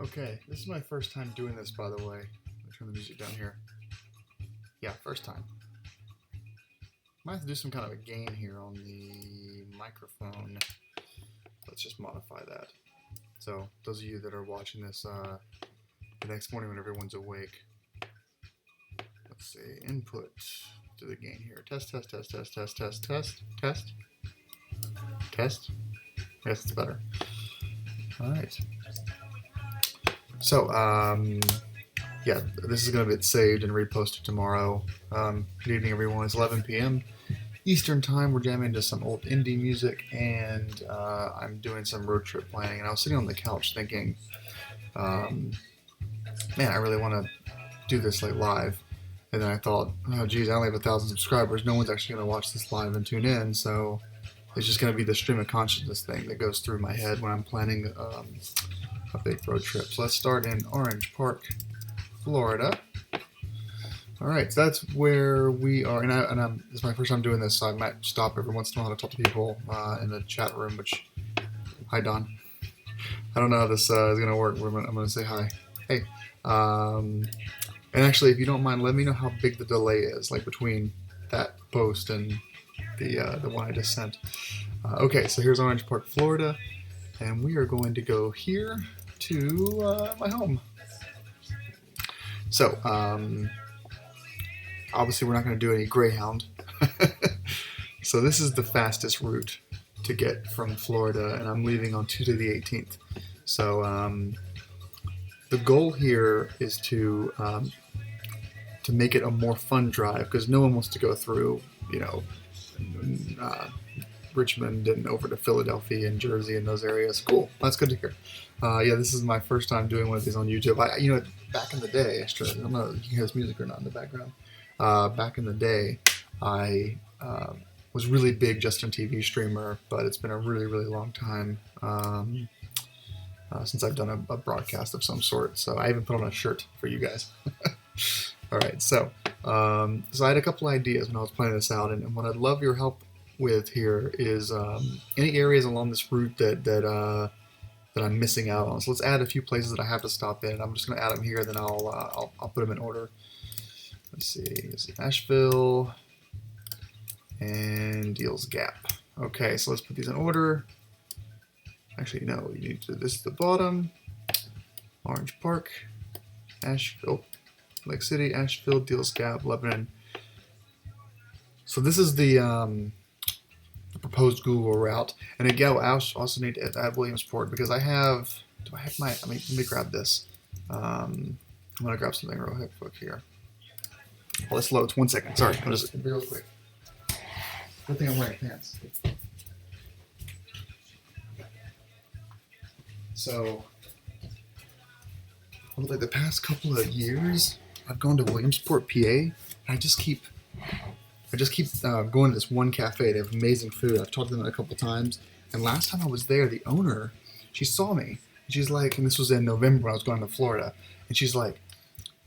Okay, this is my first time doing this, by the way. Let me turn the music down here. Yeah, first time. Might have to do some kind of a gain here on the microphone. Let's just modify that. So, those of you that are watching this the next morning when everyone's awake, let's see, input to the gain here. Test, test, test, test, test, test, test, test, test. Yes, it's better. All right. So, yeah, this is going to get saved and reposted tomorrow. Good evening, everyone. It's 11 p.m. Eastern Time. We're jamming to some old indie music, and I'm doing some road trip planning. And I was sitting on the couch thinking, man, I really want to do this like live. And then I thought, oh, geez, I only have 1,000 subscribers. No one's actually going to watch this live and tune in, so it's just going to be the stream of consciousness thing that goes through my head when I'm planning a big road trip. So let's start in Orange Park, Florida. All right, so that's where we are, and this is my first time doing this, so I might stop every once in a while to talk to people in the chat room. Which, hi Don. I don't know how this is gonna work. I'm gonna say hi. Hey, and actually, if you don't mind, let me know how big the delay is, like between that post and the one I just sent. Okay, so here's Orange Park, Florida, and we are going to go here to my home. So, obviously we're not going to do any Greyhound. So this is the fastest route to get from Florida, and I'm leaving on Tuesday the 18th. So the goal here is to make it a more fun drive, because no one wants to go through, Richmond and over to Philadelphia and Jersey and those areas. Cool, that's good to hear. Yeah, this is my first time doing one of these on YouTube. Back in the day, I don't know if you can hear this music or not in the background. Back in the day, I was really big Just on TV streamer, but it's been a really, really long time since I've done a broadcast of some sort. So I even put on a shirt for you guys. All right, so I had a couple ideas when I was planning this out, and what I'd love your help with here is any areas along this route that I'm missing out on. So let's add a few places that I have to stop in. I'm just going to add them here, then I'll put them in order. Let's see, is it Asheville and Deals Gap. Okay, so let's put these in order. Actually, no, you need to. This is the bottom. Orange Park, Asheville, Lake City, Asheville, Deals Gap, Lebanon. So this is the proposed Google route. And again, I also need to add Williamsport, because I have. Do I have my? Let me grab this. I'm gonna grab something real quick here. Well, this loads. 1 second. Sorry, I'm just real quick. Good thing I'm wearing pants. So, like the past couple of years, I've gone to Williamsport, PA, and I just keep going to this one cafe. They have amazing food. I've talked to them a couple times, and last time I was there, the owner, she saw me. She's like, and this was in November when I was going to Florida, and she's like,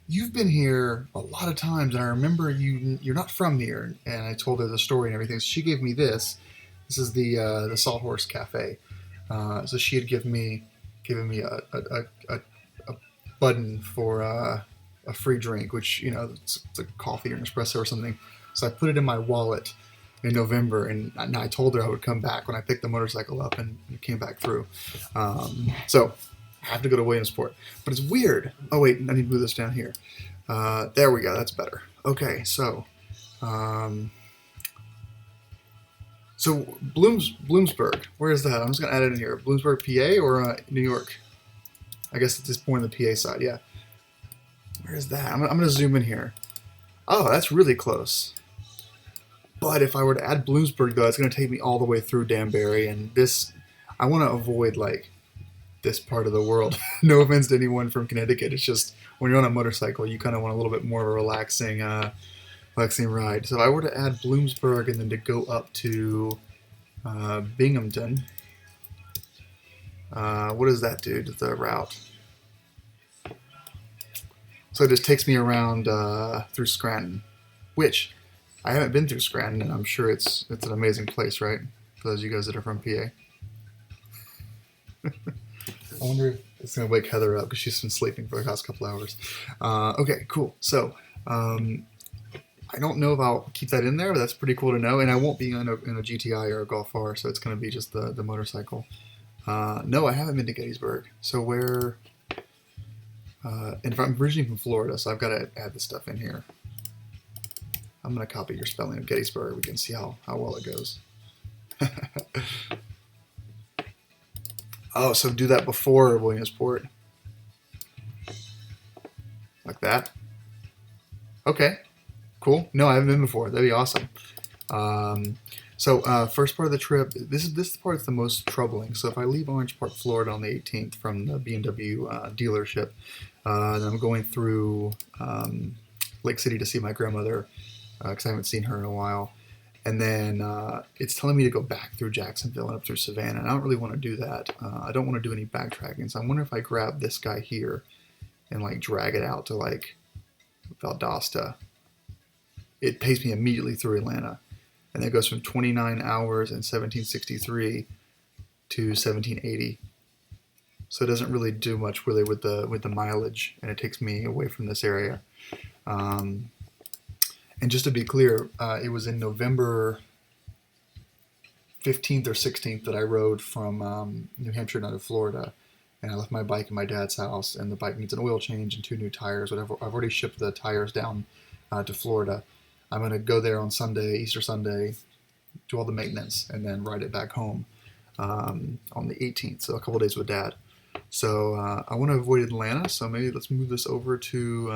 "You've been here a lot of times, and I remember you're not from here." And I told her the story and everything. So she gave me this. This is the Sawhorse Cafe. So she had given me a button for a free drink, which it's a coffee or an espresso or something. So I put it in my wallet in November, and I told her I would come back when I picked the motorcycle up and came back through. So I have to go to Williamsport, but it's weird. Oh wait, I need to move this down here. There we go. That's better. Okay, so Bloomsburg. Where is that? I'm just gonna add it in here. Bloomsburg, PA, or New York? I guess at this point on the PA side, yeah. Where is that? I'm gonna zoom in here. Oh, that's really close. But if I were to add Bloomsburg, though, it's gonna take me all the way through Danbury, and this, I want to avoid like this part of the world. No offense to anyone from Connecticut. It's just when you're on a motorcycle, you kind of want a little bit more of a relaxing ride. So if I were to add Bloomsburg and then to go up to Binghamton, what does that do to the route? So it just takes me around through Scranton, which I haven't been through Scranton, and I'm sure it's an amazing place, right? For those of you guys that are from PA. I wonder if It's gonna wake Heather up because she's been sleeping for the past couple hours. Okay, cool. So I don't know if I'll keep that in there, but that's pretty cool to know. And I won't be in a GTI or a Golf R, so it's gonna be just the motorcycle. No, I haven't been to Gettysburg. So where? And I'm originally from Florida, so I've got to add this stuff in here. I'm gonna copy your spelling of Gettysburg. We can see how well it goes. Oh, so do that before Williamsport. Like that. Okay, cool. No, I haven't been before. That'd be awesome. First part of the trip, this part is the most troubling. So if I leave Orange Park, Florida on the 18th from the BMW dealership, then I'm going through Lake City to see my grandmother because I haven't seen her in a while. And then it's telling me to go back through Jacksonville and up through Savannah. And I don't really want to do that. I don't want to do any backtracking. So I wonder if I grab this guy here and like drag it out to like Valdosta. It takes me immediately through Atlanta. And it goes from 29 hours in 1763 to 1780. So it doesn't really do much really with the mileage, and it takes me away from this area. And just to be clear, it was in November 15th or 16th that I rode from New Hampshire down to Florida, and I left my bike in my dad's house, and the bike needs an oil change and 2 new tires. Whatever. I've already shipped the tires down to Florida. I'm going to go there on Sunday, Easter Sunday, do all the maintenance, and then ride it back home on the 18th, so a couple days with Dad. So I want to avoid Atlanta, so maybe let's move this over to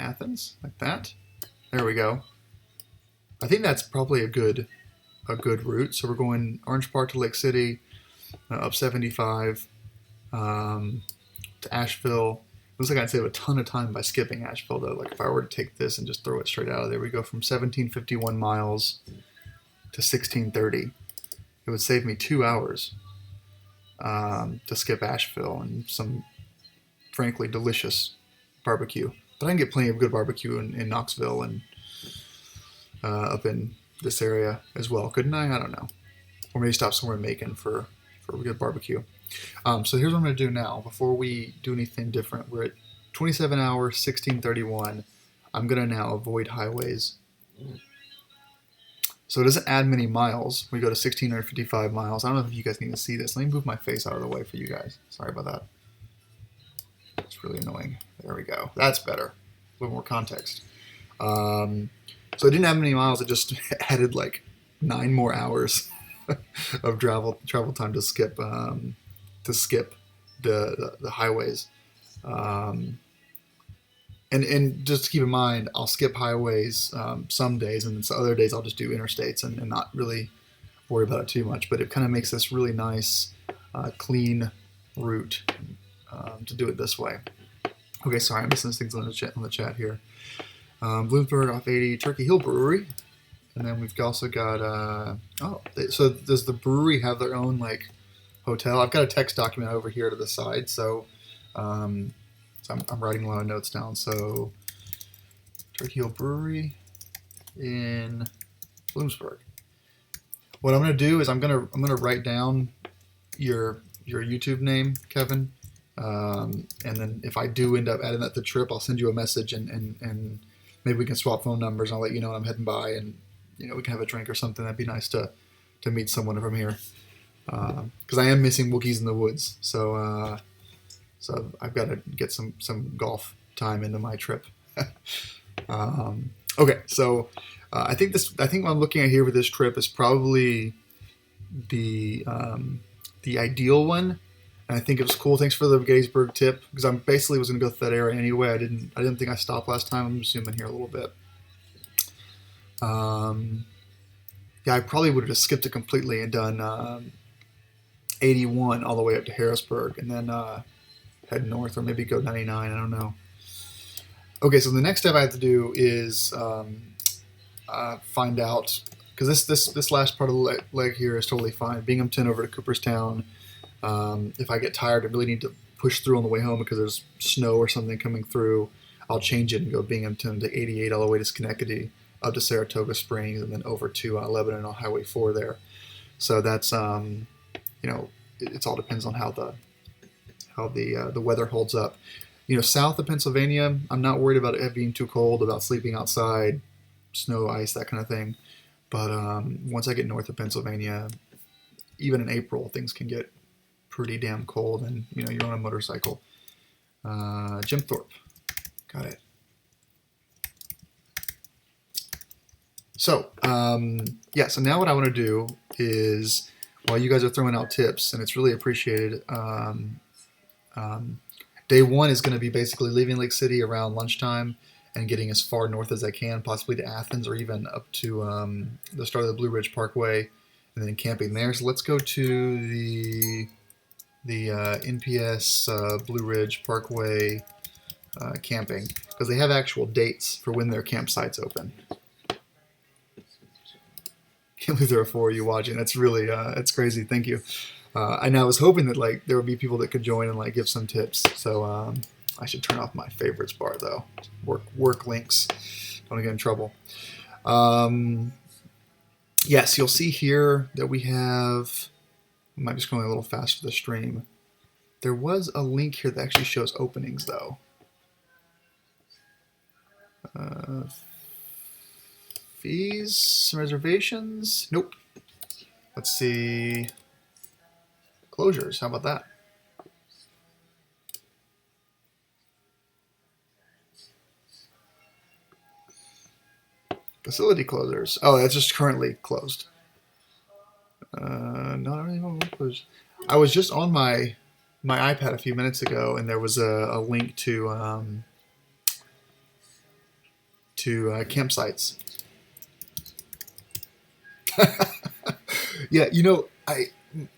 Athens, like that. There we go. I think that's probably a good route. So we're going Orange Park to Lake City, up 75 to Asheville. Looks like I'd save a ton of time by skipping Asheville, though. Like if I were to take this and just throw it straight out of there, we go from 1751 miles to 1630. It would save me 2 hours to skip Asheville and some, frankly, delicious barbecue. But I can get plenty of good barbecue in Knoxville and up in this area as well, couldn't I? I don't know. Or maybe stop somewhere in Macon for a good barbecue. So here's what I'm going to do now. Before we do anything different, we're at 27 hours, 1631. I'm going to now avoid highways. So it doesn't add many miles. We go to 1,655 miles. I don't know if you guys need to see this. Let me move my face out of the way for you guys. Sorry about that. It's really annoying. There we go. That's better. A little more context. So it didn't have many miles. It just added like 9 more hours of travel time to skip the highways. And just to keep in mind, I'll skip highways some days, and then some other days I'll just do interstates and not really worry about it too much. But it kind of makes this really nice, clean route to do it this way. Okay, sorry, I'm missing things on the chat here. Bloomsburg off 80, Turkey Hill Brewery, and then we've also got so does the brewery have their own like hotel? I've got a text document over here to the side, so I'm writing a lot of notes down. So Turkey Hill Brewery in Bloomsburg. What I'm gonna do is I'm gonna write down your YouTube name, Kevin. And then if I do end up adding that to the trip, I'll send you a message and maybe we can swap phone numbers and I'll let you know when I'm heading by and we can have a drink or something. That'd be nice to meet someone from here. Because I am missing Wookiees in the Woods. So I've got to get some golf time into my trip. Okay, so I think what I'm looking at here with this trip is probably the ideal one. And I think it was cool. Thanks for the Gettysburg tip, because I basically was going to go through that area anyway. I didn't think I stopped last time. I'm zooming here a little bit. Yeah, I probably would have just skipped it completely and done 81 all the way up to Harrisburg, and then head north, or maybe go 99. I don't know. Okay, so the next step I have to do is find out, because this last part of the leg here is totally fine. Binghamton over to Cooperstown. If I get tired and really need to push through on the way home because there's snow or something coming through, I'll change it and go Binghamton to 88 all the way to Schenectady, up to Saratoga Springs, and then over to Lebanon on Highway 4 there. So that's, it all depends on how the weather holds up. South of Pennsylvania, I'm not worried about it being too cold, about sleeping outside, snow, ice, that kind of thing. But once I get north of Pennsylvania, even in April, things can get pretty damn cold, and you're on a motorcycle. Jim Thorpe, got it. So yeah, so now what I want to do is, while you guys are throwing out tips, and it's really appreciated, day one is going to be basically leaving Lake City around lunchtime and getting as far north as I can, possibly to Athens or even up to the start of the Blue Ridge Parkway, and then camping there. So let's go to the NPS Blue Ridge Parkway camping, because they have actual dates for when their campsites open. Can't believe there are 4 of you watching. That's really it's crazy. Thank you. And I was hoping that there would be people that could join and give some tips. So I should turn off my favorites bar though. Work links. Don't want to get in trouble. Yes, you'll see here that we have. I might be scrolling a little fast for the stream. There was a link here that actually shows openings though. Fees, reservations. Nope. Let's see. Closures. How about that? Facility closers. Oh, that's just currently closed. Not even closed. I was just on my iPad a few minutes ago, and there was a link to campsites. Yeah,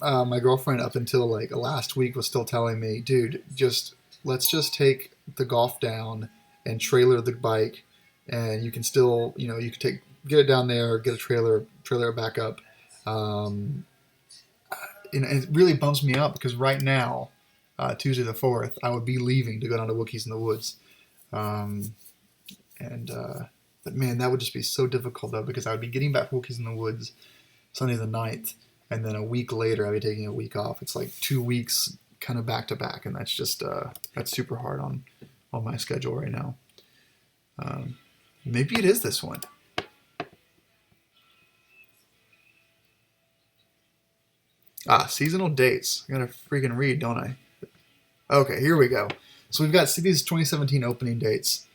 my girlfriend up until last week was still telling me, dude, let's just take the golf down and trailer the bike, and you can still, you can get it down there, get a trailer it back up. And it really bums me out because right now, Tuesday the 4th, I would be leaving to go down to Wookiees in the Woods. But man, that would just be so difficult though, because I would be getting back Wookiees in the Woods Sunday the 9th, and then a week later I'd be taking a week off. It's 2 weeks kind of back to back, and that's just that's super hard on my schedule right now. Maybe it is this one. Seasonal dates. I gotta freaking read, don't I? Okay, here we go. So we've got these 2017 opening dates.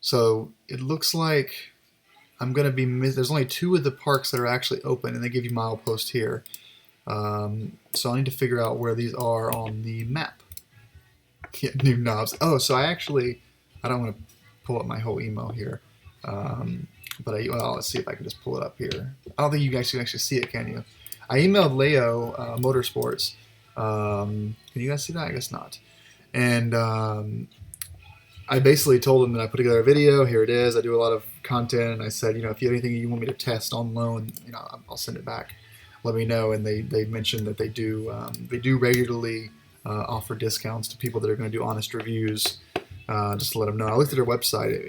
So it looks like I'm gonna be there's only 2 of the parks that are actually open, and they give you milepost here. So I need to figure out where these are on the map. Yeah, new knobs. Oh, so I don't want to pull up my whole email here. But let's see if I can just pull it up here. I don't think you guys can actually see it, can you? I emailed Leo Motorsports. Can you guys see that? I guess not. And I basically told him that I put together a video. Here it is. I do a lot of content, and I said, if you have anything you want me to test on loan, I'll send it back. Let me know. And they mentioned that they do regularly offer discounts to people that are going to do honest reviews. Just to let them know. I looked at their website.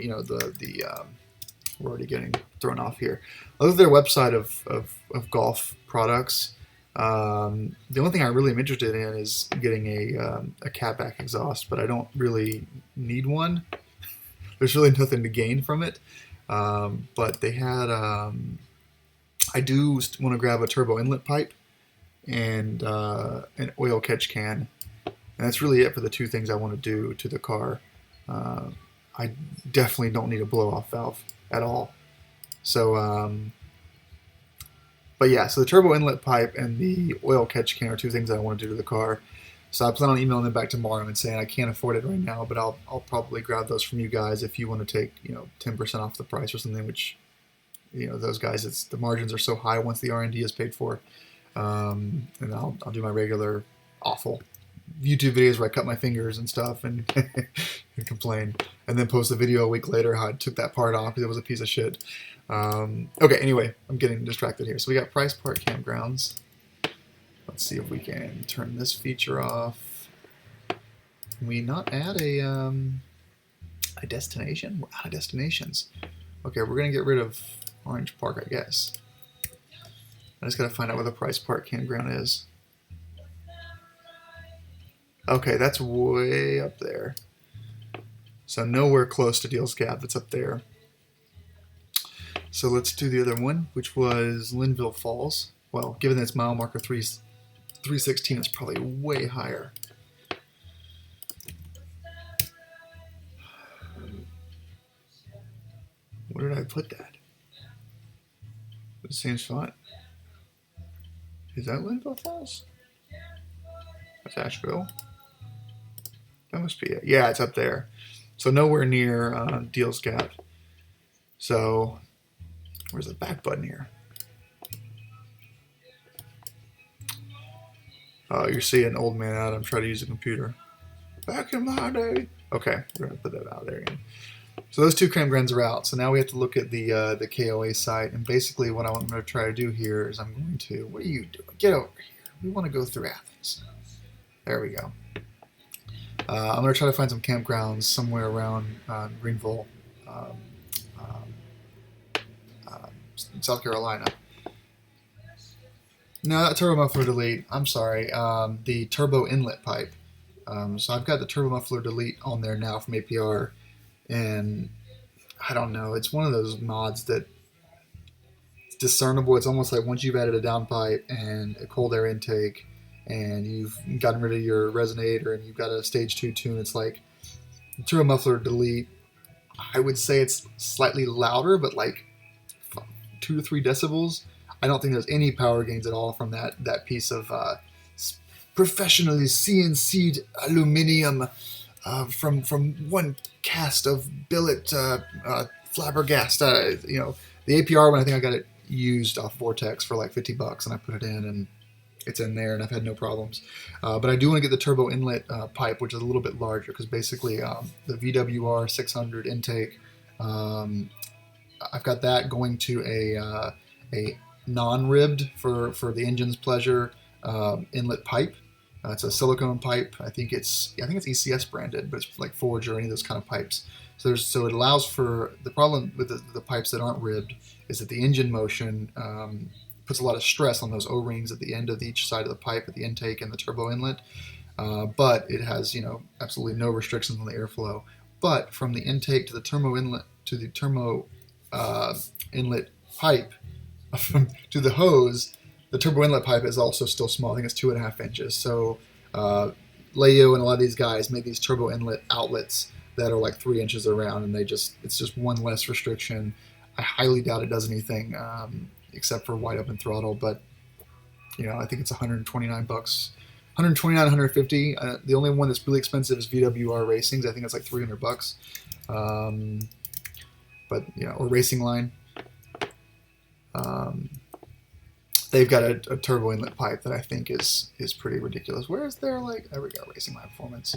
We're already getting thrown off here. I looked at their website of golf products. The only thing I really am interested in is getting a catback exhaust, but I don't really need one. There's really nothing to gain from it. But they had, I do want to grab a turbo inlet pipe and an oil catch can. And that's really it for the 2 things I want to do to the car. I definitely don't need a blow-off valve at all. So, but yeah, so the turbo inlet pipe and the oil catch can are 2 things that I want to do to the car. So I plan on emailing them back tomorrow and saying I can't afford it right now, but I'll probably grab those from you guys if you want to take 10% off the price or something. Which those guys, the margins are so high once the R&D is paid for. And I'll do my regular awful YouTube videos where I cut my fingers and stuff and, and complain, and then post a video a week later how I took that part off because it was a piece of shit. Okay, anyway, I'm getting distracted here. So we got Price Park Campgrounds. Let's see if we can turn this feature off. Can we not add a destination? We're out of destinations. Okay, we're gonna get rid of Orange Park, I guess. I just gotta find out where the Price Park campground is. Okay, that's way up there. So nowhere close to Deals Gap. That's up there. So let's do the other one, which was Linville Falls. Well, given that it's mile marker 316, it's probably way higher. Where did I put that? It seems fine. Is that Linville Falls? That's Asheville. That must be it. Yeah, it's up there. So nowhere near Deals Gap. So where's the back button here? Oh, you're seeing old man Adam try to use a computer. Back in my day. Okay, we're gonna put that out there again. So those two campgrounds are out. So now we have to look at the KOA site. And basically what I'm going to try to do here is I'm going to, what are you doing? Get over here. We want to go through Athens. There we go. I'm going to try to find some campgrounds somewhere around Greenville, South Carolina. No, that turbo muffler delete. I'm sorry. The turbo inlet pipe. So I've got the turbo muffler delete on there now from APR. And I don't know, it's one of those mods that it's discernible. It's almost like once you've added a downpipe and a cold air intake and you've gotten rid of your resonator and you've got a stage 2 tune, it's like turbo muffler delete. I would say it's slightly louder, but like 2 to 3 decibels. I don't think there's any power gains at all from that piece of professionally CNC'd aluminum from one cast of billet flabbergast. You know, the APR one, I think I got it used off Vortex for like $50, and I put it in, and it's in there, and I've had no problems. But I do want to get the turbo inlet pipe, which is a little bit larger, because basically the VWR 600 intake, I've got that going to a non-ribbed for the engine's pleasure inlet pipe. It's a silicone pipe. I think it's ECS branded, but it's like Forge or any of those kind of pipes. So it allows for, the problem with the pipes that aren't ribbed is that the engine motion puts a lot of stress on those O-rings at the end of each side of the pipe at the intake and the turbo inlet. But it has, you know, absolutely no restrictions on the airflow. But from the intake to the turbo inlet inlet pipe to the hose, the turbo inlet pipe is also still small. I think it's 2.5 inches. So Leo and a lot of these guys make these turbo inlet outlets that are like 3 inches around, and it's just one less restriction. I highly doubt it does anything except for wide open throttle, but you know, I think it's $129, 129, 150. The only one that's really expensive is VWR Racing's. I think it's like $300. But you know, or Racing Line. They've got a turbo inlet pipe that I think is pretty ridiculous. Where is their, like, there we go, Racing Line Performance.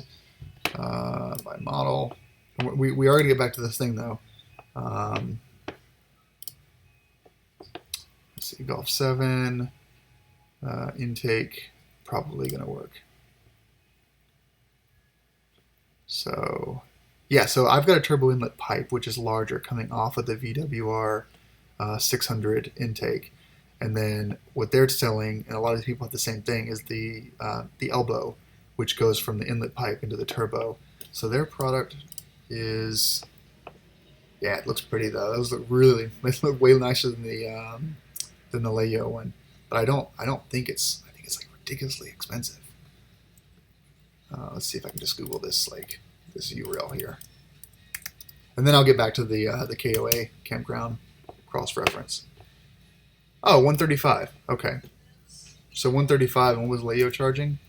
By model. We are going to get back to this thing, though. Let's see, Golf 7. Intake, probably going to work. So, yeah, so I've got a turbo inlet pipe, which is larger, coming off of the VWR 600 intake. And then what they're selling, and a lot of people have the same thing, is the elbow, which goes from the inlet pipe into the turbo. So their product is, yeah, it looks pretty though. Those look really, they look way nicer than the Leo one. But I don't think it's, I think it's like ridiculously expensive. Let's see if I can just Google this URL here, and then I'll get back to the KOA campground cross reference. Oh, 135. Okay. So 135, and what was Leo charging?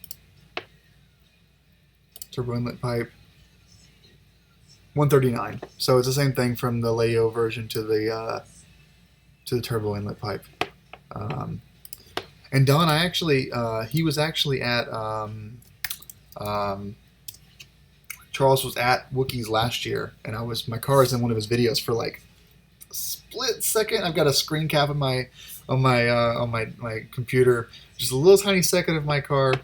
Turbo inlet pipe. 139. So it's the same thing from the Leo version to the turbo inlet pipe. And Don, he was actually at Charles was at Wookiees last year, and my car is in one of his videos for like a split second. I've got a screen cap on my computer, just a little tiny second of my car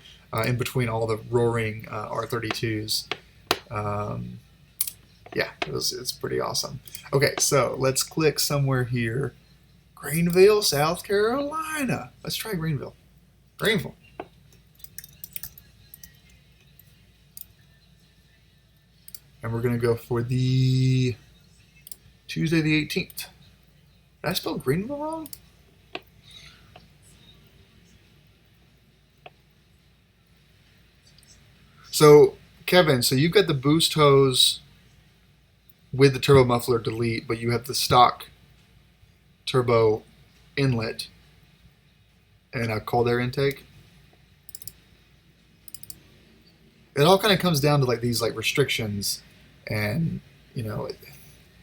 in between all the roaring R32s. Yeah, it's pretty awesome. Okay, so let's click somewhere here. Greenville, South Carolina. Let's try Greenville. Greenville. And we're going to go for the Tuesday the 18th. Did I spell Greenville wrong? So, Kevin, so you've got the boost hose with the turbo muffler delete, but you have the stock turbo inlet and a cold air intake. It all kind of comes down to like these like restrictions, and you know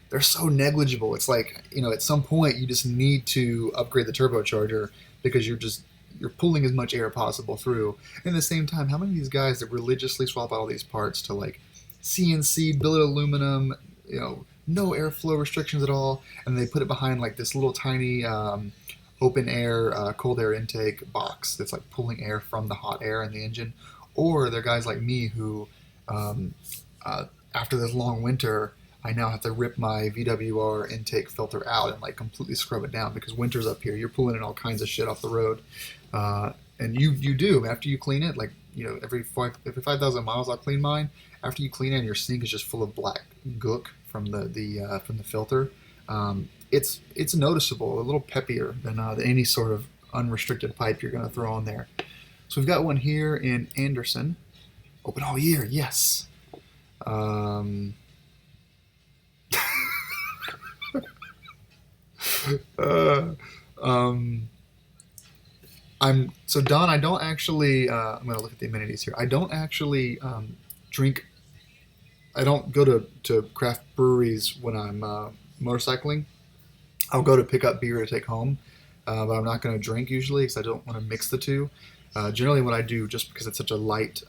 they're so negligible. It's like, you know, at some point you just need to upgrade the turbocharger because you're pulling as much air possible through. And at the same time, how many of these guys that religiously swap out all these parts to like CNC billet aluminum, you know, no airflow restrictions at all, and they put it behind like this little tiny open air cold air intake box that's like pulling air from the hot air in the engine. Or they're guys like me who after this long winter, I now have to rip my VWR intake filter out and like completely scrub it down because winter's up here. You're pulling in all kinds of shit off the road, and you do after you clean it. Like, you know, every 5,000 miles I'll clean mine. After you clean it, and your sink is just full of black gook from the filter. It's noticeable, a little peppier than any sort of unrestricted pipe you're going to throw on there. So we've got one here in Anderson, open all year. Yes. I'm so Don. I don't actually. I'm going to look at the amenities here. I don't actually drink. I don't go to craft breweries when I'm motorcycling. I'll go to pick up beer to take home, but I'm not going to drink usually because I don't want to mix the two. Generally, what I do, just because it's such a light,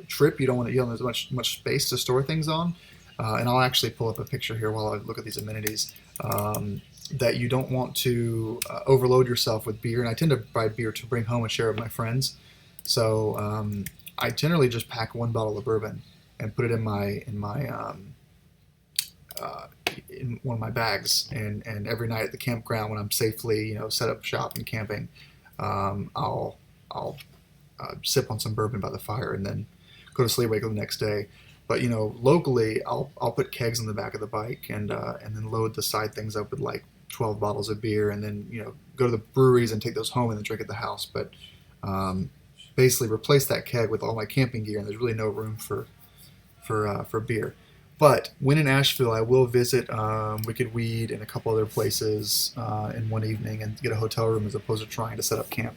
trip, you don't want to, there's much space to store things on. And I'll actually pull up a picture here while I look at these amenities. That you don't want to overload yourself with beer, and I tend to buy beer to bring home and share with my friends. So I generally just pack one bottle of bourbon and put it in one of my bags, and every night at the campground when I'm safely, set up shop and camping, I'll sip on some bourbon by the fire and then go to sleep, wake up the next day. But locally, I'll put kegs on the back of the bike and then load the side things up with like 12 bottles of beer, and then go to the breweries and take those home and then drink at the house. But basically replace that keg with all my camping gear, and there's really no room for beer. But when in Asheville, I will visit Wicked Weed and a couple other places in one evening and get a hotel room as opposed to trying to set up camp.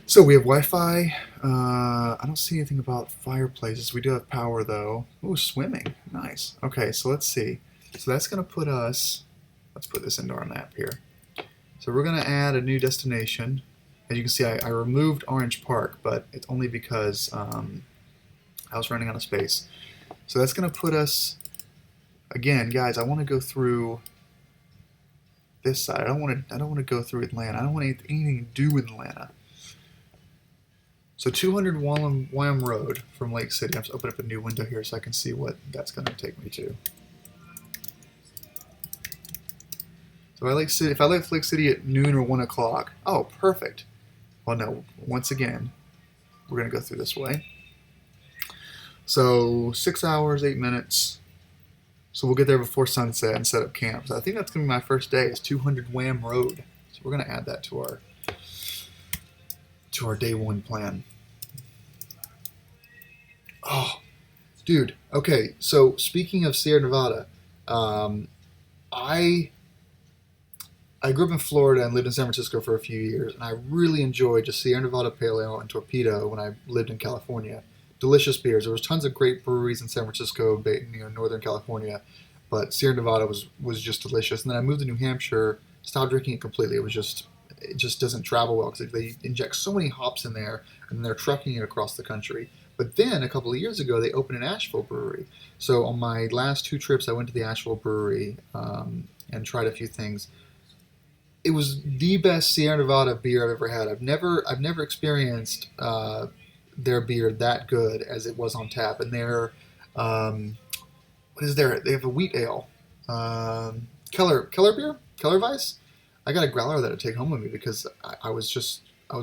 So we have Wi-Fi. I don't see anything about fireplaces. We do have power though. Oh, swimming. Nice. Okay, so let's see. So that's going to put us, let's put this into our map here. So we're going to add a new destination. As you can see, I removed Orange Park, but it's only because I was running out of space. So that's going to put us, again, guys, I want to go through this side. I don't want to go through Atlanta. I don't want anything to do with Atlanta. So 200 Wyam Road from Lake City. I'm just open up a new window here so I can see what that's going to take me to. So if I left Lake City at noon or 1 o'clock, oh, perfect. Well, no, once again, we're going to go through this way. So 6 hours, 8 minutes. So we'll get there before sunset and set up camp. So I think that's going to be my first day, is 200 Wyam Road. So we're going to add that to our day one plan. Oh, dude. Okay, so speaking of Sierra Nevada, I grew up in Florida and lived in San Francisco for a few years, and I really enjoyed just Sierra Nevada Pale Ale and Torpedo when I lived in California. Delicious beers. There was tons of great breweries in San Francisco, Northern California, but Sierra Nevada was just delicious. And then I moved to New Hampshire, stopped drinking it completely. It just doesn't travel well because they inject so many hops in there, and they're trucking it across the country. But then a couple of years ago, they opened an Asheville brewery. So on my last 2 trips, I went to the Asheville brewery and tried a few things. It was the best Sierra Nevada beer I've ever had. I've never experienced their beer that good as it was on tap, and their what is there? They have a wheat ale. Keller beer? Keller Weiss? I got a growler of that to take home with me because I was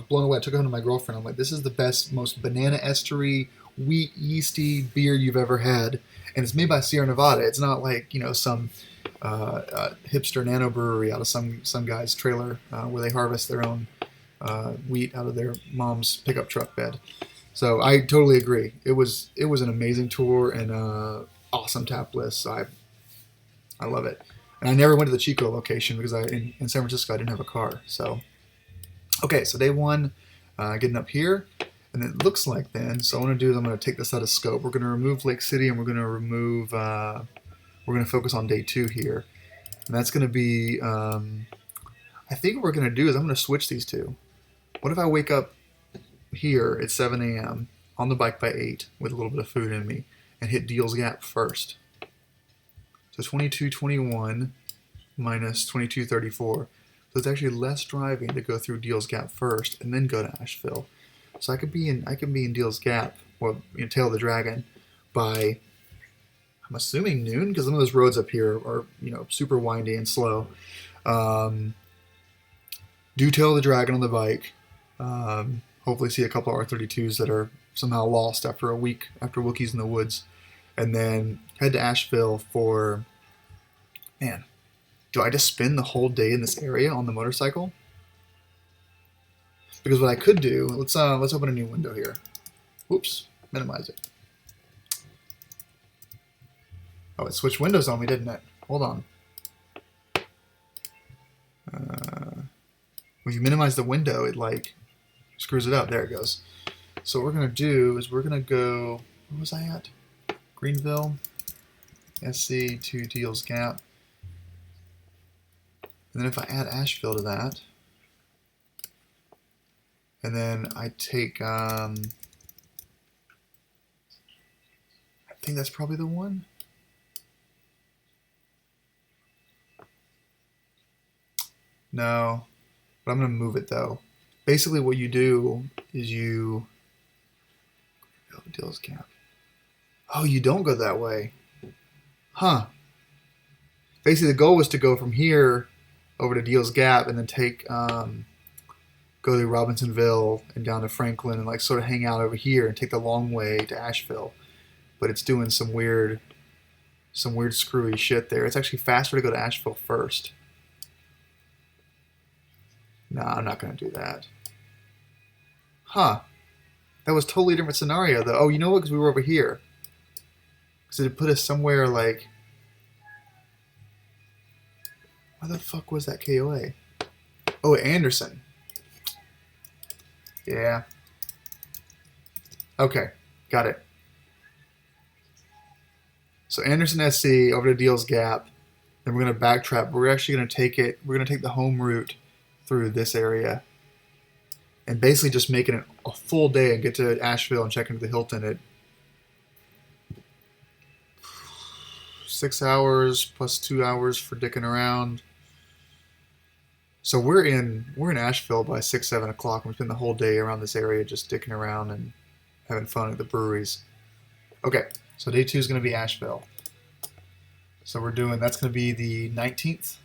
blown away. I took it home to my girlfriend. I'm like, this is the best, most banana estery, wheat, yeasty beer you've ever had. And it's made by Sierra Nevada. It's not like, some hipster nano brewery out of some guy's trailer where they harvest their own wheat out of their mom's pickup truck bed. So I totally agree. It was an amazing tour and awesome tap list. So I love it. And I never went to the Chico location because in San Francisco I didn't have a car. So okay, so day one, getting up here, and it looks like then. So what I'm gonna do is I'm gonna take this out of scope. We're gonna remove Lake City, and we're gonna focus on day two here, and that's gonna be. I think what we're gonna do is I'm gonna switch these two. What if I wake up here at 7 a.m. on the bike by 8 with a little bit of food in me and hit Deals Gap first? So 22:21 minus 22:34. So it's actually less driving to go through Deals Gap first and then go to Asheville. So I could be in Deals Gap, or Tail of the Dragon, by, I'm assuming, noon, because some of those roads up here are super windy and slow. Do Tail of the Dragon on the bike. Hopefully see a couple of R32s that are somehow lost after a week after Wookiees in the Woods, and then head to Asheville for, man, do I just spend the whole day in this area on the motorcycle? Because what I could do, let's open a new window here. Whoops, minimize it. Oh, it switched windows on me, didn't it? Hold on. When you minimize the window, it like screws it up. There it goes. So what we're gonna do is we're gonna go. Where was I at? Greenville, SC to Deals Gap. And then if I add Asheville to that, and then I take, I think that's probably the one. No, but I'm going to move it though. Basically what you do is you, Deals Gap. Oh, you don't go that way. Huh. Basically the goal was to go from here over to Deals Gap and then take, go to Robinsonville and down to Franklin and like sort of hang out over here and take the long way to Asheville. But it's doing some weird screwy shit there. It's actually faster to go to Asheville first. No, I'm not going to do that. Huh. That was totally a different scenario though. Oh, you know what? Because we were over here. Because it put us somewhere like... Where the fuck was that KOA? Oh, Anderson. Yeah. Okay, got it. So Anderson SC over to Deals Gap. Then we're going to backtrack. We're actually going to take it. We're going to take the home route through this area, and basically just making it a full day and get to Asheville and check into the Hilton at 6 hours plus 2 hours for dicking around. So we're in Asheville by 6-7 o'clock. We spend the whole day around this area just dicking around and having fun at the breweries. Okay, so day 2 is going to be Asheville. So that's going to be the 19th.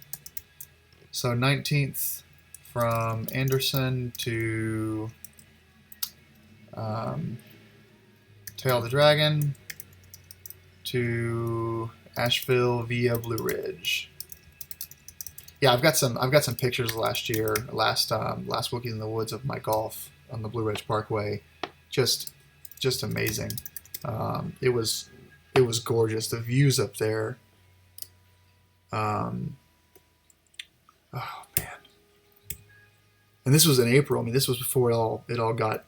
So 19th from Anderson to Tail of the Dragon to Asheville via Blue Ridge. Yeah, I've got some pictures last Wookiees in the Woods of my golf on the Blue Ridge Parkway. Just amazing. It was gorgeous. The views up there. Oh man. And this was in April. I mean, this was before it all got,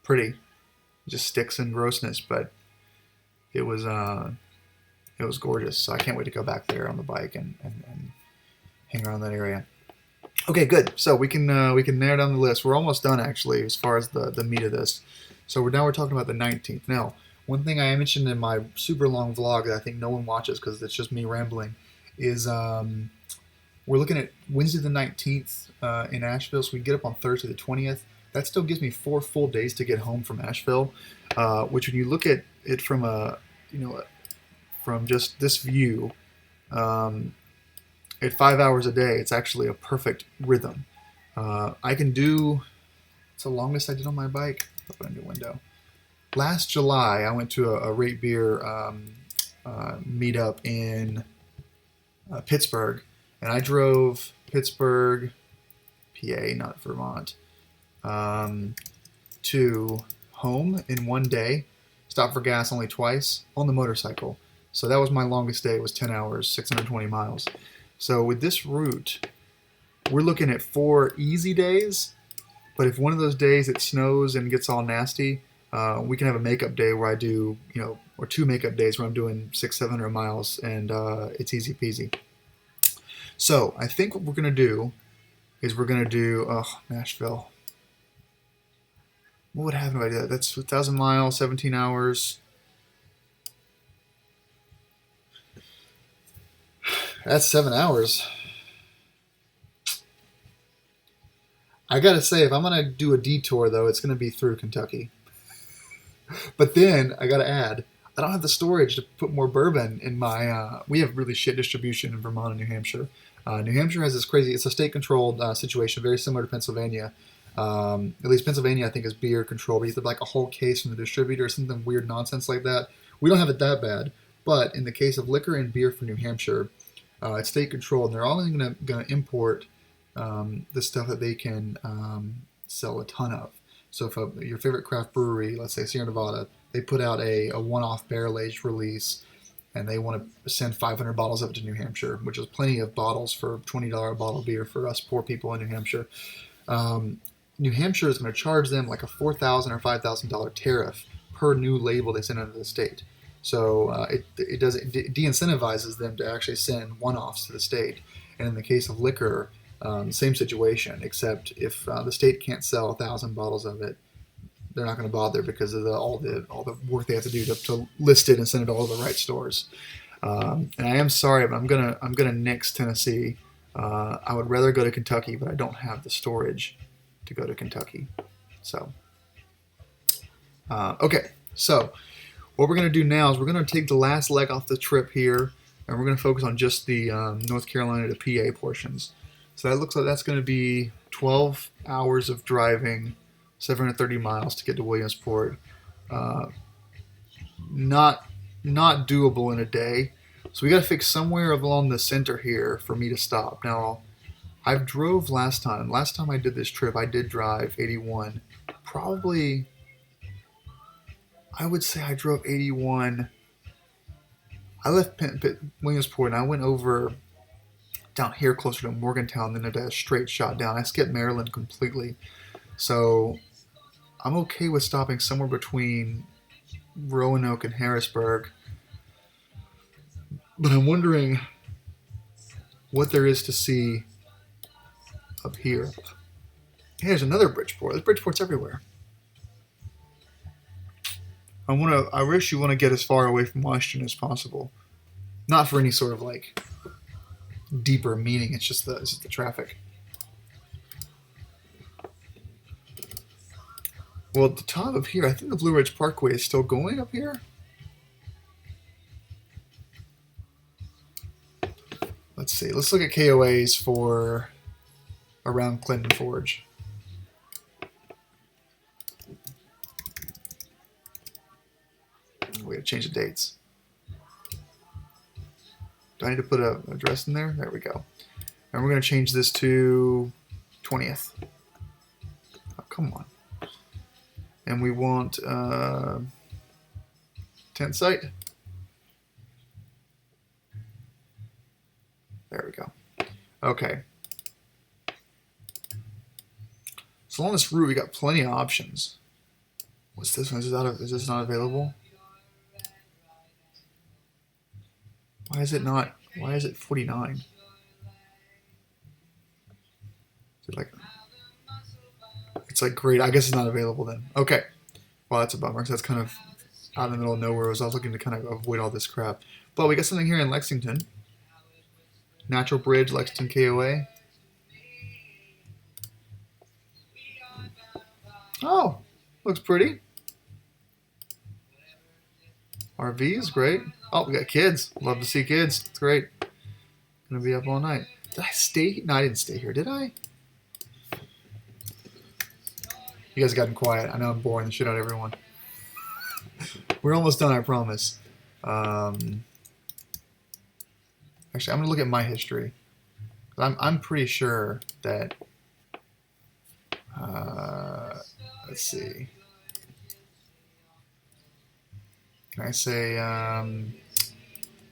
pretty. Just sticks and grossness, but it was gorgeous. So I can't wait to go back there on the bike and hang around that area. Okay, good. So we can narrow down the list. We're almost done actually as far as the meat of this. So we're talking about the 19th. Now, one thing I mentioned in my super long vlog that I think no one watches because it's just me rambling is we're looking at Wednesday the 19th in Asheville, so we get up on Thursday the 20th. That still gives me 4 full days to get home from Asheville, which when you look at it from a from just this view, at 5 hours a day, it's actually a perfect rhythm. I can do, it's the longest I did on my bike. Open a new window. Last July, I went to a rate beer meetup in Pittsburgh, and I drove Pittsburgh, PA, not Vermont, to home in one day. Stopped for gas only twice on the motorcycle. So that was my longest day. It was 10 hours, 620 miles. So with this route, we're looking at 4 easy days. But if one of those days it snows and gets all nasty, we can have a makeup day where I do, or 2 makeup days where I'm doing 600-700 miles, and it's easy peasy. So I think what we're going to do is we're going to do, Nashville. What would happen if I did that? That's 1,000 miles, 17 hours. That's 7 hours. I gotta say, if I'm gonna do a detour, though, it's gonna be through Kentucky. But then I gotta add, I don't have the storage to put more bourbon in my. We have really shit distribution in Vermont and New Hampshire. New Hampshire has this crazy. It's a state-controlled situation, very similar to Pennsylvania. At least Pennsylvania, I think, is beer controlled. But you have like a whole case from the distributor or something weird nonsense like that. We don't have it that bad. But in the case of liquor and beer for New Hampshire, it's state-controlled, and they're only going to import the stuff that they can sell a ton of. So if your favorite craft brewery, let's say Sierra Nevada, they put out a one-off barrel-aged release, and they want to send 500 bottles of it to New Hampshire, which is plenty of bottles for $20 a bottle beer for us poor people in New Hampshire. New Hampshire is going to charge them like a $4,000 or $5,000 tariff per new label they send out of the state. So it de-incentivizes them to actually send one-offs to the state. And in the case of liquor, same situation, except if the state can't sell 1,000 bottles of it, they're not going to bother because of all the work they have to do to list it and send it to all the right stores. And I am sorry, but I'm gonna nix Tennessee. I would rather go to Kentucky, but I don't have the storage to go to Kentucky. So okay, so what we're gonna do now is we're gonna take the last leg off the trip here, and we're gonna focus on just the North Carolina to PA portions. So that looks like that's going to be 12 hours of driving, 730 miles to get to Williamsport. Not doable in a day. So we got to fix somewhere along the center here for me to stop. Now, I've drove last time. Last time I did this trip, I did drive 81. Probably, I would say I drove 81. I left Williamsport and I went over down here closer to Morgantown, then a straight shot down. I skipped Maryland completely. So I'm okay with stopping somewhere between Roanoke and Harrisburg. But I'm wondering what there is to see up here. Hey, there's another Bridgeport. There's Bridgeports everywhere. I wish you want to get as far away from Washington as possible. Not for any sort of like deeper meaning. It's just the traffic. Well, at the top of here, I think the Blue Ridge Parkway is still going up here. Let's see. Let's look at KOAs for around Clinton Forge. We gotta change the dates. Do I need to put an address in there? There we go. And we're going to change this to 20th. Oh, come on. And we want tent site. There we go. Okay. So along this route, we got plenty of options. What's this one? Is this not available? Why is it not? Why is it 49? Is it like? It's like great. I guess it's not available then. Okay. Well, that's a bummer because that's kind of out in the middle of nowhere. I was looking to kind of avoid all this crap. But we got something here in Lexington. Natural Bridge, Lexington KOA. Oh, looks pretty. RV is great. Oh, we got kids. Love to see kids. It's great. Gonna be up all night. Did I stay? No, I didn't stay here. Did I? You guys gotten quiet. I know I'm boring the shit out of everyone. We're almost done, I promise. Actually, I'm gonna look at my history. I'm pretty sure that. Let's see. Can I say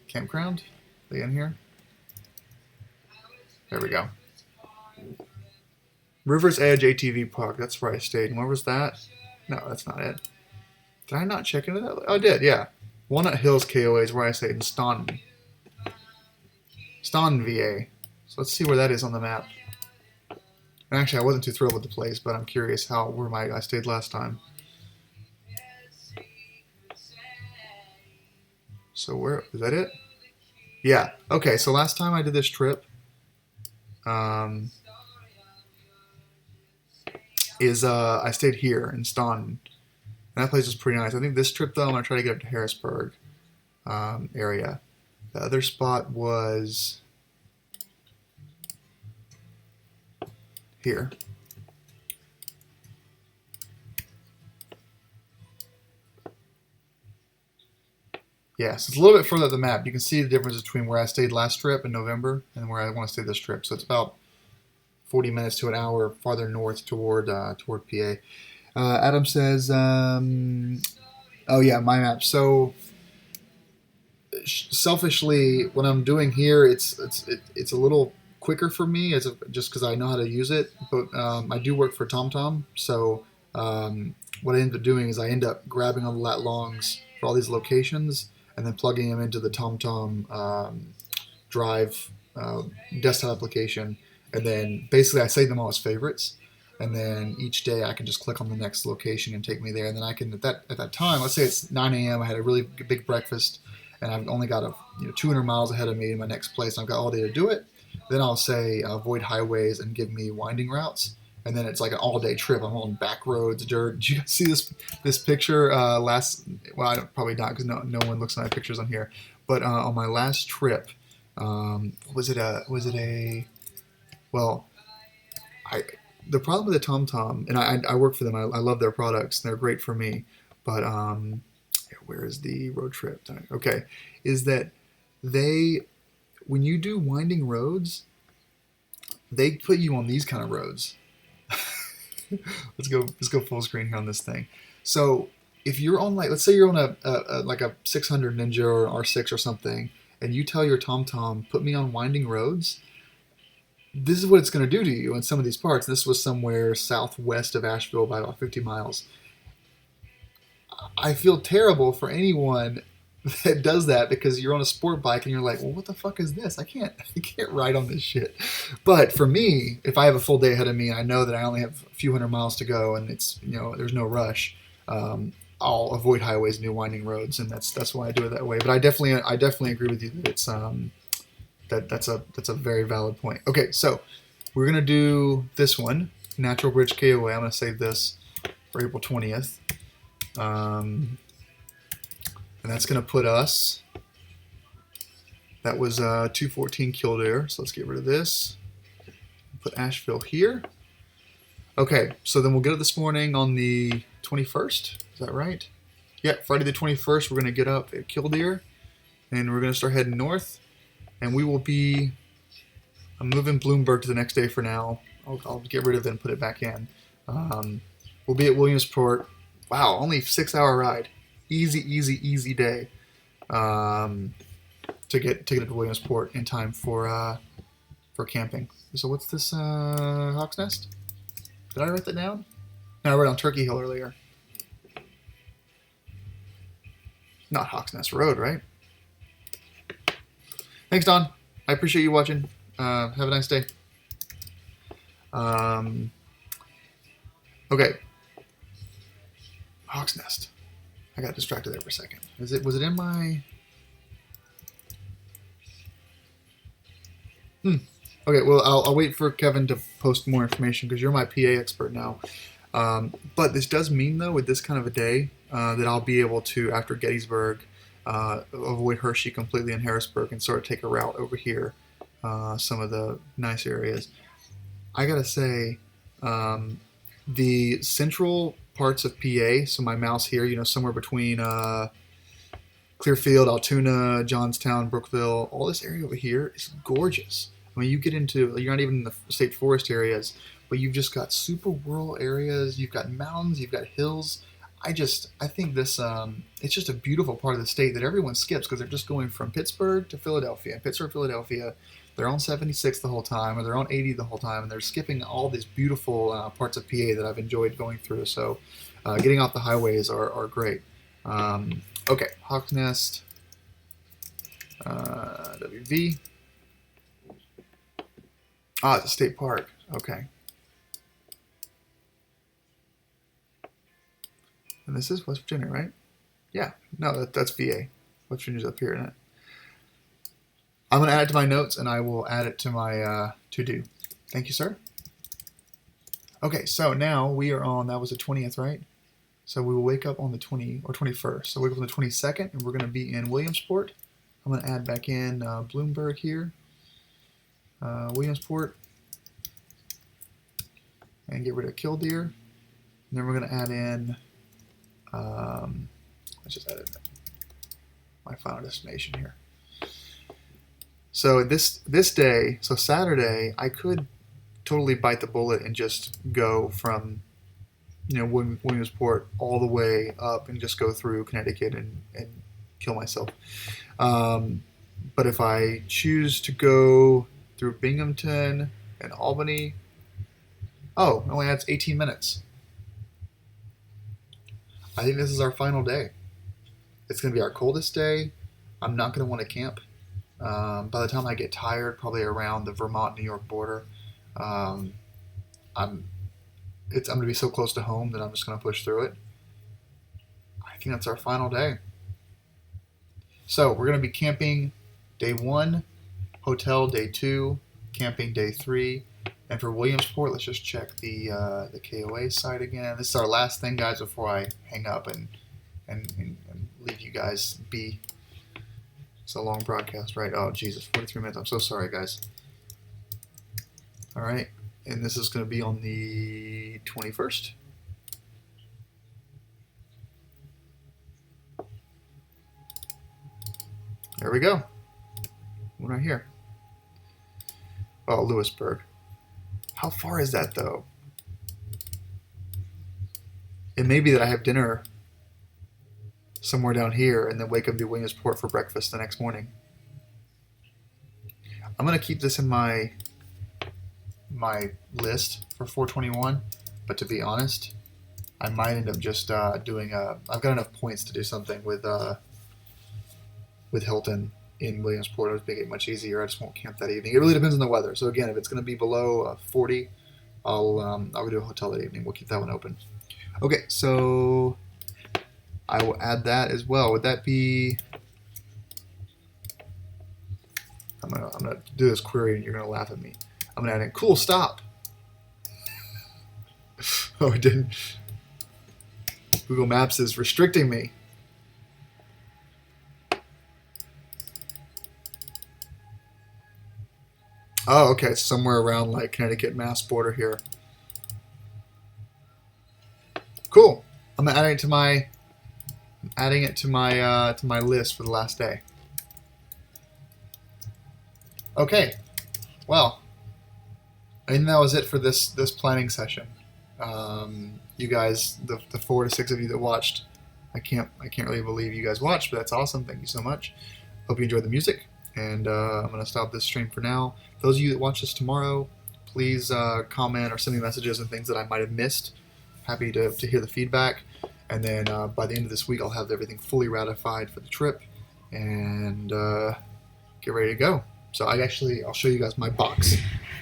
campground? Are they in here? There we go. River's Edge ATV Park. That's where I stayed. And where was that? No, that's not it. Did I not check into that? Oh, I did, yeah. Walnut Hills KOA is where I stayed in Staunton. Staunton, VA. So let's see where that is on the map. And actually, I wasn't too thrilled with the place, but I'm curious where I stayed last time. So where is that it? Yeah. Okay. So last time I did this trip, I stayed here in Staunton, and that place was pretty nice. I think this trip though, I'm gonna try to get up to Harrisburg area. The other spot was here. Yeah, so it's a little bit further up the map. You can see the difference between where I stayed last trip in November and where I want to stay this trip. So it's about 40 minutes to an hour farther north toward PA. Adam says, oh yeah, my map. So selfishly, what I'm doing here, it's a little quicker for me, just because I know how to use it. But I do work for TomTom, so what I end up doing is I end up grabbing all the lat longs for all these locations and then plugging them into the TomTom Drive desktop application, and then basically I save them all as favorites. And then each day I can just click on the next location and take me there. And then I can at that time, let's say it's 9 a.m. I had a really big breakfast, and I've only got 200 miles ahead of me in my next place. And I've got all day to do it. Then I'll say avoid highways and give me winding routes. And then it's like an all-day trip. I'm on back roads, dirt. Did you guys see this picture Well, probably not, because no one looks at my pictures on here. But on my last trip, was it a? Well, the problem with the TomTom, and I work for them. I love their products. They're great for me. But where is the road trip? Okay, is that when you do winding roads, they put you on these kind of roads. Let's go full screen here on this thing. So if you're on, like, let's say you're on a 600 Ninja or an R6 or something, and you tell your TomTom, put me on winding roads, this is what it's going to do to you in some of these parts. This was somewhere southwest of Asheville by about 50 miles. I feel terrible for anyone that does that, because you're on a sport bike and you're like, well, what the fuck is this? I can't ride on this shit. But for me, if I have a full day ahead of me and I know that I only have a few hundred miles to go and it's, there's no rush, I'll avoid highways and do winding roads, and that's why I do it that way. But I definitely agree with you that it's that's a very valid point. Okay, so we're gonna do this one, Natural Bridge KOA. I'm gonna save this for April 20th. And that's going to put us, that was 214 Kildare, so let's get rid of this. Put Asheville here. Okay, so then we'll get up this morning on the 21st, is that right? Yeah, Friday the 21st, we're going to get up at Kildare, and we're going to start heading north, and we will be, I'm moving Bloomberg to the next day for now. I'll get rid of it and put it back in. We'll be at Williamsport. Wow, only 6-hour ride. Easy day to get to Williamsport in time for camping. So what's this, Hawk's Nest? Did I write that down? No, I wrote on Turkey Hill earlier. Not Hawk's Nest Road, right? Thanks, Don. I appreciate you watching. Have a nice day. Okay. Hawk's Nest. I got distracted there for a second. Was it in my? Okay, well, I'll wait for Kevin to post more information, because you're my PA expert now. But this does mean, though, with this kind of a day, that I'll be able to, after Gettysburg, avoid Hershey completely in Harrisburg and sort of take a route over here, some of the nice areas. I gotta say, the central parts of PA, so my mouse here, somewhere between Clearfield, Altoona, Johnstown, Brookville, all this area over here is gorgeous. I mean, you get into, you're not even in the state forest areas, but you've just got super rural areas. You've got mountains, you've got hills. I think this, it's just a beautiful part of the state that everyone skips because they're just going from Pittsburgh to Philadelphia, and Pittsburgh, Philadelphia. They're on 76 the whole time, or they're on 80 the whole time, and they're skipping all these beautiful parts of PA that I've enjoyed going through. So, getting off the highways are great. Okay, Hawk's Nest, WV. Ah, it's a state park. Okay. And this is West Virginia, right? Yeah. No, that's VA. West Virginia's up here, isn't it? I'm going to add it to my notes, and I will add it to my to-do. Thank you, sir. Okay, so now we are on, that was the 20th, right? So we will wake up on the 21st. So wake up on the 22nd, and we're going to be in Williamsport. I'm going to add back in Bloomberg here. Williamsport. And get rid of Killdeer. And then we're going to add in, let's just add in my final destination here. So this day, so Saturday, I could totally bite the bullet and just go from, Williamsport all the way up and just go through Connecticut and kill myself. But if I choose to go through Binghamton and Albany, oh, it only adds 18 minutes. I think this is our final day. It's going to be our coldest day. I'm not going to want to camp. By the time I get tired, probably around the Vermont-New York border, I'm going to be so close to home that I'm just going to push through it. I think that's our final day. So we're going to be camping day 1, hotel day 2, camping day 3, and for Williamsport, let's just check the KOA site again. This is our last thing, guys, before I hang up and leave you guys be. It's a long broadcast, right? Oh, Jesus, 43 minutes. I'm so sorry, guys. All right. And this is going to be on the 21st. There we go. One right here. Oh, Lewisburg. How far is that, though? It may be that I have dinner somewhere down here and then wake up to Williamsport for breakfast the next morning. I'm going to keep this in my list for 421, but to be honest, I might end up just doing I've got enough points to do something with Hilton in Williamsport. It would make it much easier. I just won't camp that evening. It really depends on the weather. So again, if it's going to be below 40, I'll go to a hotel that evening. We'll keep that one open. Okay, so I will add that as well. Would that be? I'm gonna do this query and you're gonna laugh at me. I'm gonna add in cool stop. Oh, it didn't. Google Maps is restricting me. Oh, okay. It's somewhere around like Connecticut, Mass border here. Cool. I'm adding it to my list for the last day. Okay. Well, I think that was it for this planning session. You guys, the 4 to 6 of you that watched, I can't really believe you guys watched, but that's awesome. Thank you so much. Hope you enjoyed the music, and I'm gonna stop this stream for now. Those of you that watch this tomorrow, please comment or send me messages and things that I might have missed. Happy to hear the feedback. And then by the end of this week, I'll have everything fully ratified for the trip and get ready to go. So I'll show you guys my box.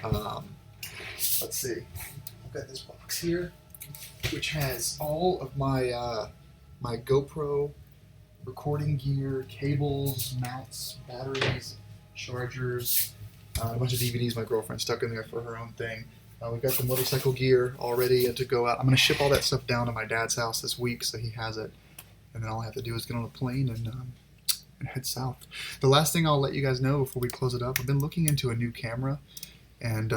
Let's see. I've got this box here, which has all of my my GoPro recording gear, cables, mounts, batteries, chargers, a bunch of DVDs my girlfriend stuck in there for her own thing. We've got the motorcycle gear all ready to go out. I'm going to ship all that stuff down to my dad's house this week so he has it. And then all I have to do is get on a plane and and head south. The last thing I'll let you guys know before we close it up, I've been looking into a new camera, and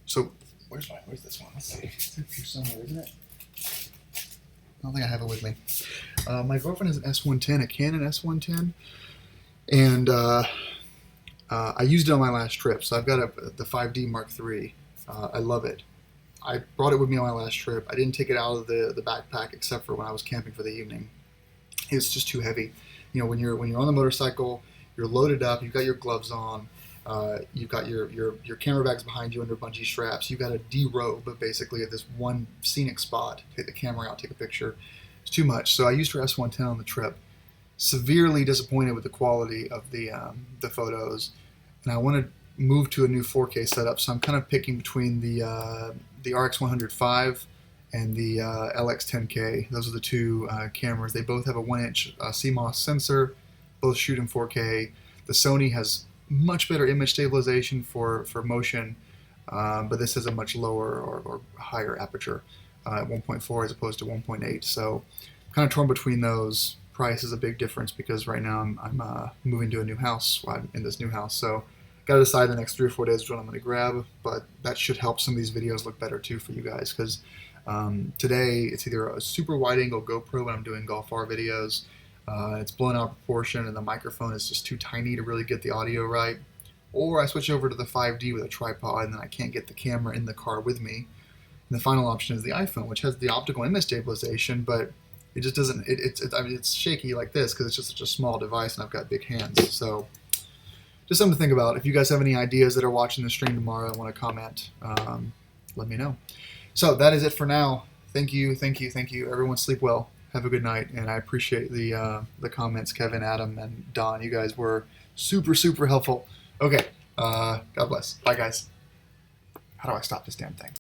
so where's this one? Let's see. It's up here somewhere, isn't it? I don't think I have it with me. My girlfriend has an S110, a Canon S110, and I used it on my last trip. So I've got the 5D Mark III. I love it. I brought it with me on my last trip. I didn't take it out of the backpack except for when I was camping for the evening. It's just too heavy. You know, when you're on the motorcycle, you're loaded up. You've got your gloves on. You've got your camera bags behind you under bungee straps. You've got to derobe basically at this one scenic spot. Take the camera out, take a picture. It's too much. So I used her S110 on the trip. Severely disappointed with the quality of the photos, and I want to move to a new 4K setup. So I'm kind of picking between the RX100V and the LX10K. Those are the two cameras. They both have a 1-inch CMOS sensor. Both shoot in 4K. The Sony has much better image stabilization for motion, but this has a much lower or higher aperture at 1.4 as opposed to 1.8. So I'm kind of torn between those. Price is a big difference because right now I'm moving to a new house. Well, I'm in this new house, so got to decide the next 3 or 4 days which one I'm going to grab. But that should help some of these videos look better too for you guys, because today it's either a super wide angle GoPro when I'm doing Golf R videos. It's blown out of proportion and the microphone is just too tiny to really get the audio right. Or I switch over to the 5D with a tripod and then I can't get the camera in the car with me. And the final option is the iPhone, which has the optical image stabilization, but it just doesn't, I mean, it's shaky like this because it's just such a small device and I've got big hands. So just something to think about. If you guys have any ideas that are watching the stream tomorrow and want to comment, let me know. So that is it for now. Thank you, thank you, thank you. Everyone sleep well. Have a good night, and I appreciate the comments, Kevin, Adam, and Don. You guys were super, super helpful. Okay, God bless. Bye, guys. How do I stop this damn thing?